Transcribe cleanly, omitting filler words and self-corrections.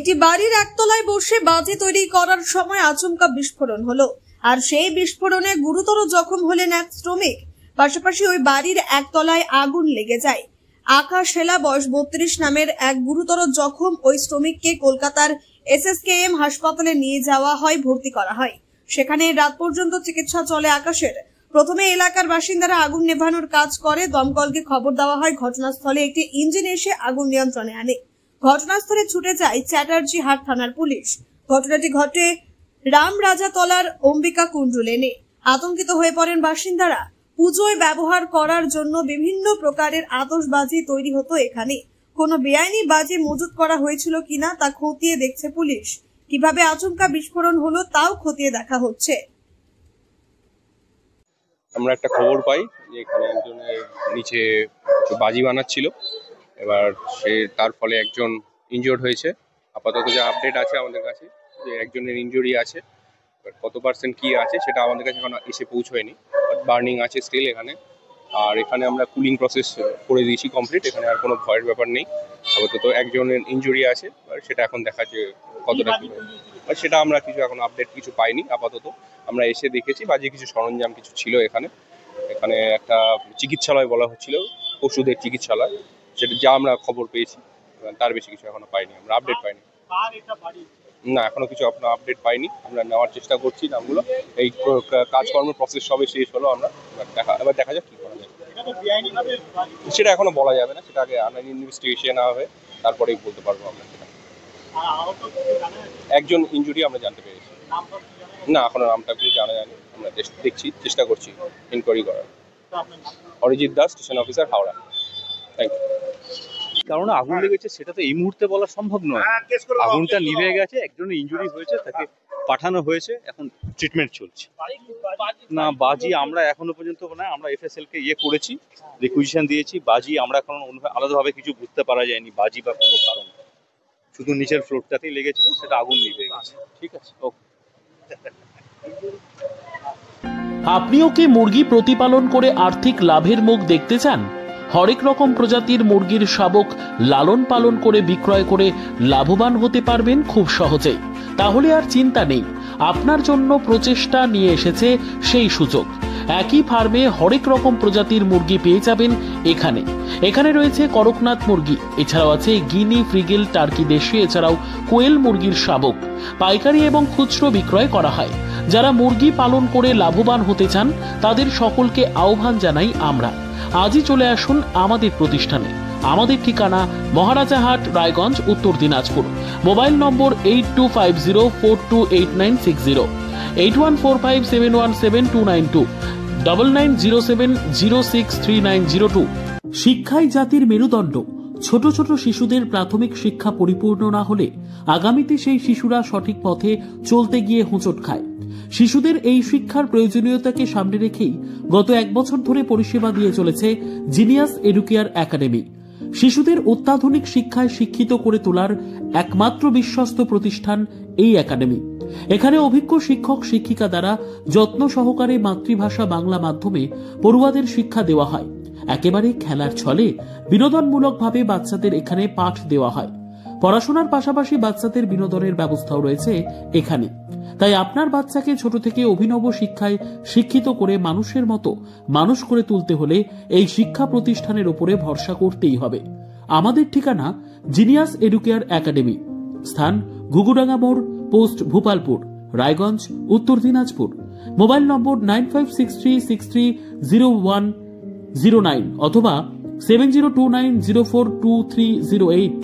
একটি বাড়ির একতলায় বসে বাজি তৈরি করার সময় আচমকা বিস্ফোরণ হলো, আর সেই বিস্ফোরণে গুরুতর জখম হলেন এক শ্রমিক। পাশাপাশি ওই বাড়ির একতলায় আগুন লেগে যায়। আকাশ হেলা বয়স 32 নামের এক গুরুতর জখম ওই শ্রমিককে কলকাতার SSKM হাসপাতালে নিয়ে যাওয়া হয়, ভর্তি করা হয়। সেখানে রাত পর্যন্ত চিকিৎসা চলে আকাশের। প্রথমে এলাকার বাসিন্দারা আগুন নেভানোর কাজ করে, দমকলকে খবর দেওয়া হয়। ঘটনাস্থলে একটি ইঞ্জিন এসে আগুন নিয়ন্ত্রণে আনে। ঘটনাস্থলে ছুটে যায় চ্যাটার্জি হাট থানার পুলিশ। ঘটনাটি ঘটে রামরাজাতলার অম্বিকা কুণ্ডু লেনে। আতঙ্কিত হয়ে পড়েন বাসিন্দারা। পুজোয় ব্যবহার করার জন্য বিভিন্ন প্রকারের আতশবাজি তৈরি হতো এখানে। কোনো বেআইনি বাজি মজুত করা হয়েছিল কিনা তা খতিয়ে দেখছে পুলিশ। কিভাবে আচমকা বিস্ফোরণ হলো তাও খতিয়ে দেখা হচ্ছে। আমরা একটা খবর পাই যে এখানে একজনের নিচে বাজি বানাচ্ছিল, এবার তার ফলে একজন ইনজিওর্ড হয়েছে। আপাতত যে আপডেট আছে আমাদের কাছে যে একজনের ইনজুরি আছে, কত পার্সেন্ট কি আছে সেটা আমাদের কাছে এখন এসে পৌঁছয়নি। বার্নিং আছে স্টিল এখানে, আর এখানে আমরা কুলিং প্রসেস করে দিয়েছি কমপ্লিট। এখানে আর কোনো ভয়ের ব্যাপার নেই। আপাতত একজনের ইনজুরি আছে, সেটা এখন দেখা যে কতটা কি, সেটা আমরা কিছু এখন আপডেট কিছু পাইনি। আপাতত আমরা এসে দেখেছি বাজে কিছু সরঞ্জাম কিছু ছিল এখানে। এখানে একটা চিকিৎসালয় বলা হচ্ছিল, ওষুধের চিকিৎসালয়, সেটা যা আমরা খবর পেয়েছি। তার বেশি কিছু এখনো পাইনি, আমরা আপডেট পাইনি। না, এখনো কিছু আপনার আপডেট পাইনি। আমরা নেওয়ার চেষ্টা করছি নামগুলো। এই কাজকর্মের প্রসেস সবে শেষ হলো। আমরা এবার দেখা যাক কি করা যায়। সেটা এখনো বলা যাবে না, সেটা আগে ইনভেস্টিগেশন হবে, তারপরেই বলতে পারবো আমরা। সেটা একজন ইনজুরি আমরা জানতে পেরেছি। না, এখনো নামটা কিছু জানা যায়নি। আমরা দেখছি, চেষ্টা করছি ইনকোয়ারি করার। Arijit Das, station officer, Howrah. Thank you. কারণ আগুন লেগেছে সেটা তো এই মুহূর্তে বলা সম্ভব নয়। আগুনটা নিভে গেছে, একজনের ইনজুরি হয়েছে, তাকে পাঠানো হয়েছে, এখন ট্রিটমেন্ট চলছে। না, বাজি আমরা এখনো পর্যন্ত না, আমরা FSL কে করেছি, রিকুইজিশন দিয়েছি। বাজি আমরা এখন আলাদাভাবে কিছু বুঝতে পারা যায়নি বাজি বা কোনো কারণ, শুধু নিচের ফ্লোরটাতেই লেগেছিল, সেটা আগুন নিভে গেছে। ঠিক আছে, ওকে। আপনিও কি মুরগি প্রতিপালন করে আর্থিক লাভের মুখ দেখতে চান? হরেক রকম প্রজাতির মুরগির শাবক লালন পালন করে বিক্রয় করে লাভবান হতে পারবেন খুব সহজেই। তাহলে আর চিন্তা নেই, আপনার জন্য প্রচেষ্টা নিয়ে এসেছে সেই সুযোগ। একই ফার্মে হরেক রকম প্রজাতির মুরগি পেয়ে যাবেন এখানে। এখানে রয়েছে করকনাথ মুরগি, এছাড়াও আছে গিনি, ফ্রিগেল, টার্কি দেশি, এছাড়াও কোয়েল মুরগির শাবক। পাইকারি এবং খুচরো বিক্রয় করা হয়। যারা মুরগি পালন করে লাভবান হতে চান তাদের সকলকে আহ্বান জানাই আমরা। আজই চলে আসুন আমাদের প্রতিষ্ঠানে। আমাদের ঠিকানা মহারাজাহাট, রায়গঞ্জ, উত্তর দিনাজপুর। মোবাইল নম্বর 8250428960, 8145717292, 9907063902। শিক্ষাই জাতির মেরুদণ্ড। ছোট ছোট শিশুদের প্রাথমিক শিক্ষা পরিপূর্ণ না হলে আগামীতে সেই শিশুরা সঠিক পথে চলতে গিয়ে হোঁচট খায়। শিশুদের এই শিক্ষার প্রয়োজনীয়তাকে সামনে রেখেই গত 1 বছর ধরে পরিষেবা দিয়ে চলেছে জিনিয়াস এডুকেয়ার একাডেমি। শিশুদের অত্যাধুনিক শিক্ষায় শিক্ষিত করে তোলার একমাত্র বিশ্বস্ত প্রতিষ্ঠান এই একাডেমি। এখানে অভিজ্ঞ শিক্ষক শিক্ষিকা দ্বারা যত্ন সহকারে মাতৃভাষা বাংলা মাধ্যমে পড়ুয়াদের শিক্ষা দেওয়া হয়। একেবারে খেলার ছলে বিনোদনমূলকভাবে বাচ্চাদের এখানে পাঠ দেওয়া হয়। পড়াশোনার পাশাপাশি বাচ্চাদের বিনোদনের ব্যবস্থাও রয়েছে এখানে। তাই আপনার বাচ্চাকে ছোট থেকে অভিনব শিক্ষায় শিক্ষিত করে মানুষের মতো মানুষ করে তুলতে হলে এই শিক্ষা প্রতিষ্ঠানের উপরে ভরসা করতেই হবে। আমাদের ঠিকানা জিনিয়াস এডুকেয়ার একাডেমি, স্থান ঘুঘুডাঙ্গা মোড়, পোস্ট ভূপালপুর, রায়গঞ্জ, উত্তর দিনাজপুর। মোবাইল নম্বর 9563630109 অথবা 7029042308।